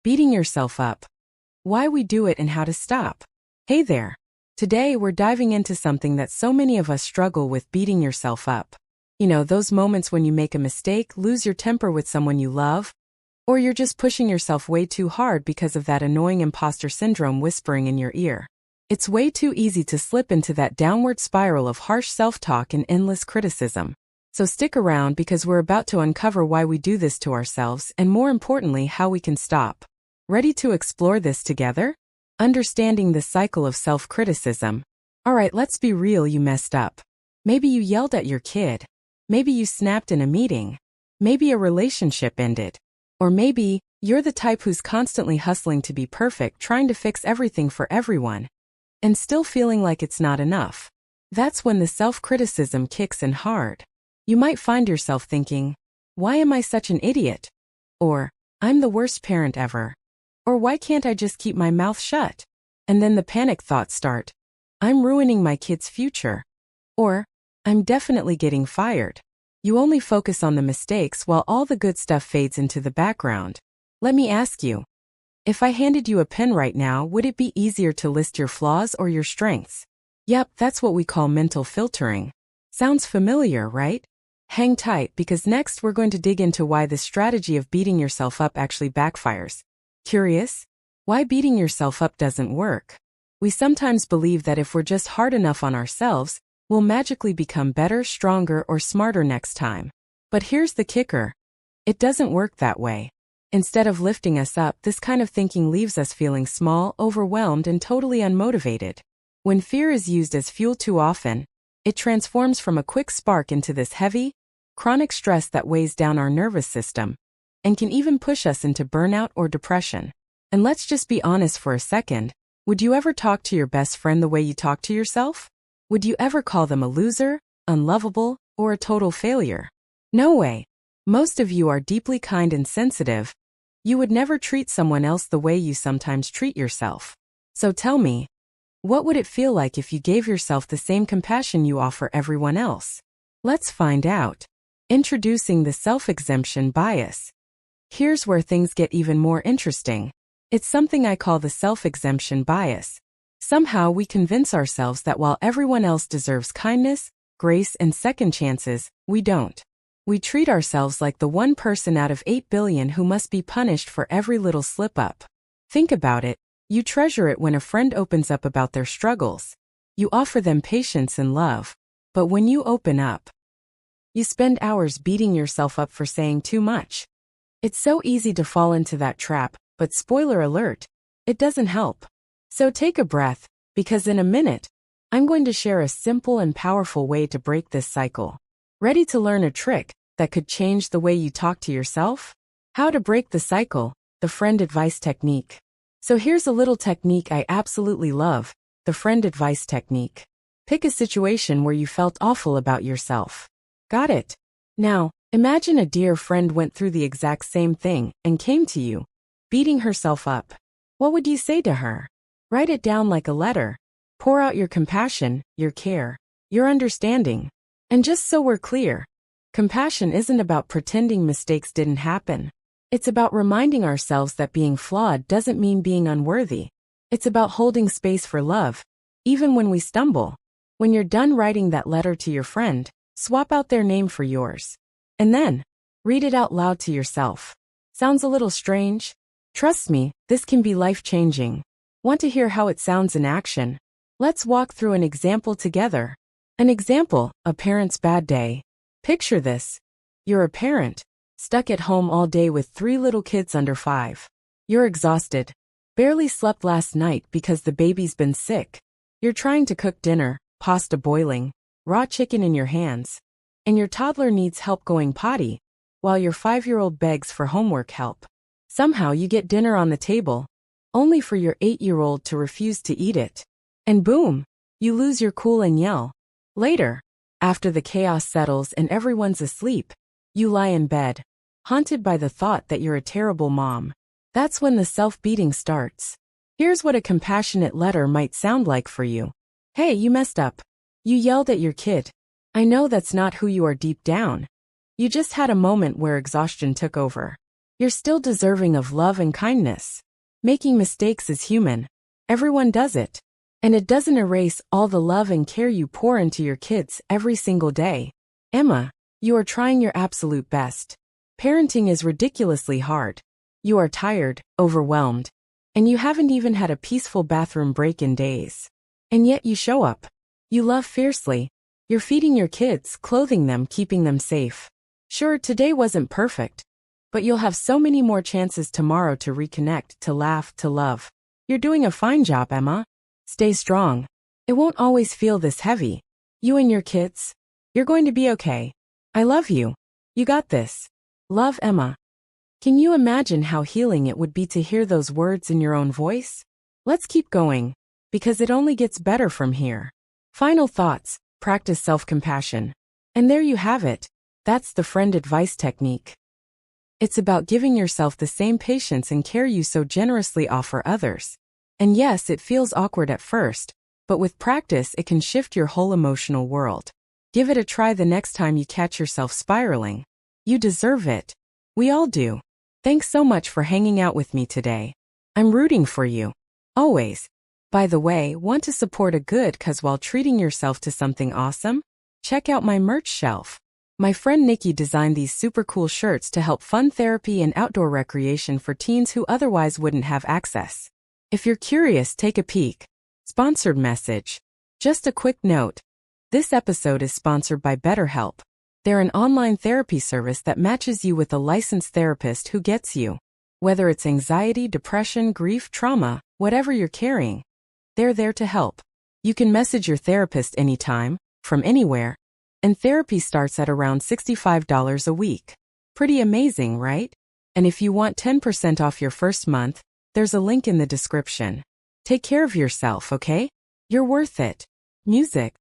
Beating yourself up. Why we do it and how to stop. Hey there. Today we're diving into something that so many of us struggle with: beating yourself up. You know, those moments when you make a mistake, lose your temper with someone you love, or you're just pushing yourself way too hard because of that annoying imposter syndrome whispering in your ear. It's way too easy to slip into that downward spiral of harsh self-talk and endless criticism. So stick around, because we're about to uncover why we do this to ourselves, and more importantly, how we can stop. Ready to explore this together? Understanding the cycle of self-criticism. Alright, let's be real. You messed up. Maybe you yelled at your kid. Maybe you snapped in a meeting. Maybe a relationship ended. Or maybe you're the type who's constantly hustling to be perfect, trying to fix everything for everyone, and still feeling like it's not enough. That's when the self-criticism kicks in hard. You might find yourself thinking, "Why am I such an idiot?" Or, "I'm the worst parent ever." Or, "Why can't I just keep my mouth shut?" And then the panic thoughts start. "I'm ruining my kid's future." Or, "I'm definitely getting fired." You only focus on the mistakes while all the good stuff fades into the background. Let me ask you, if I handed you a pen right now, would it be easier to list your flaws or your strengths? Yep, that's what we call mental filtering. Sounds familiar, right? Hang tight, because next we're going to dig into why this strategy of beating yourself up actually backfires. Curious? Why beating yourself up doesn't work? We sometimes believe that if we're just hard enough on ourselves, we'll magically become better, stronger, or smarter next time. But here's the kicker. It doesn't work that way. Instead of lifting us up, this kind of thinking leaves us feeling small, overwhelmed, and totally unmotivated. When fear is used as fuel too often, it transforms from a quick spark into this heavy, chronic stress that weighs down our nervous system and can even push us into burnout or depression. And let's just be honest for a second. Would you ever talk to your best friend the way you talk to yourself? Would you ever call them a loser, unlovable, or a total failure? No way. Most of you are deeply kind and sensitive. You would never treat someone else the way you sometimes treat yourself. So tell me, what would it feel like if you gave yourself the same compassion you offer everyone else? Let's find out. Introducing the self-exemption bias. Here's where things get even more interesting. It's something I call the self-exemption bias. Somehow we convince ourselves that while everyone else deserves kindness, grace, and second chances, we don't. We treat ourselves like the one person out of 8 billion who must be punished for every little slip-up. Think about it. You treasure it when a friend opens up about their struggles. You offer them patience and love. But when you open up, you spend hours beating yourself up for saying too much. It's so easy to fall into that trap, but spoiler alert, it doesn't help. So take a breath, because in a minute, I'm going to share a simple and powerful way to break this cycle. Ready to learn a trick that could change the way you talk to yourself? How to break the cycle, the friend advice technique. So here's a little technique I absolutely love, the friend advice technique. Pick a situation where you felt awful about yourself. Got it? Now, imagine a dear friend went through the exact same thing and came to you, beating herself up. What would you say to her? Write it down like a letter. Pour out your compassion, your care, your understanding. And just so we're clear, compassion isn't about pretending mistakes didn't happen. It's about reminding ourselves that being flawed doesn't mean being unworthy. It's about holding space for love, even when we stumble. When you're done writing that letter to your friend, swap out their name for yours. And then, read it out loud to yourself. Sounds a little strange? Trust me, this can be life-changing. Want to hear how it sounds in action? Let's walk through an example together. An example, a parent's bad day. Picture this. You're a parent, stuck at home all day with 3 little kids under 5. You're exhausted. Barely slept last night because the baby's been sick. You're trying to cook dinner, pasta boiling, raw chicken in your hands. And your toddler needs help going potty, while your 5-year-old begs for homework help. Somehow you get dinner on the table, only for your 8-year-old to refuse to eat it. And boom, you lose your cool and yell. Later, after the chaos settles and everyone's asleep, you lie in bed, haunted by the thought that you're a terrible mom. That's when the self-beating starts. Here's what a compassionate letter might sound like for you. Hey, you messed up. You yelled at your kid. I know that's not who you are deep down. You just had a moment where exhaustion took over. You're still deserving of love and kindness. Making mistakes is human. Everyone does it. And it doesn't erase all the love and care you pour into your kids every single day. Emma, you are trying your absolute best. Parenting is ridiculously hard. You are tired, overwhelmed, and you haven't even had a peaceful bathroom break in days. And yet you show up. You love fiercely. You're feeding your kids, clothing them, keeping them safe. Sure, today wasn't perfect, but you'll have so many more chances tomorrow to reconnect, to laugh, to love. You're doing a fine job, Emma. Stay strong. It won't always feel this heavy. You and your kids, you're going to be okay. I love you. You got this. Love, Emma. Can you imagine how healing it would be to hear those words in your own voice? Let's keep going, because it only gets better from here. Final thoughts, practice self-compassion. And there you have it. That's the friend advice technique. It's about giving yourself the same patience and care you so generously offer others. And yes, it feels awkward at first, but with practice it can shift your whole emotional world. Give it a try the next time you catch yourself spiraling. You deserve it. We all do. Thanks so much for hanging out with me today. I'm rooting for you. Always. By the way, want to support a good cause while treating yourself to something awesome? Check out my merch shelf. My friend Nikki designed these super cool shirts to help fun therapy and outdoor recreation for teens who otherwise wouldn't have access. If you're curious, take a peek. Sponsored message. Just a quick note. This episode is sponsored by BetterHelp. They're an online therapy service that matches you with a licensed therapist who gets you. Whether it's anxiety, depression, grief, trauma, whatever you're carrying, they're there to help. You can message your therapist anytime, from anywhere, and therapy starts at around $65 a week. Pretty amazing, right? And if you want 10% off your first month, there's a link in the description. Take care of yourself, okay? You're worth it. Music.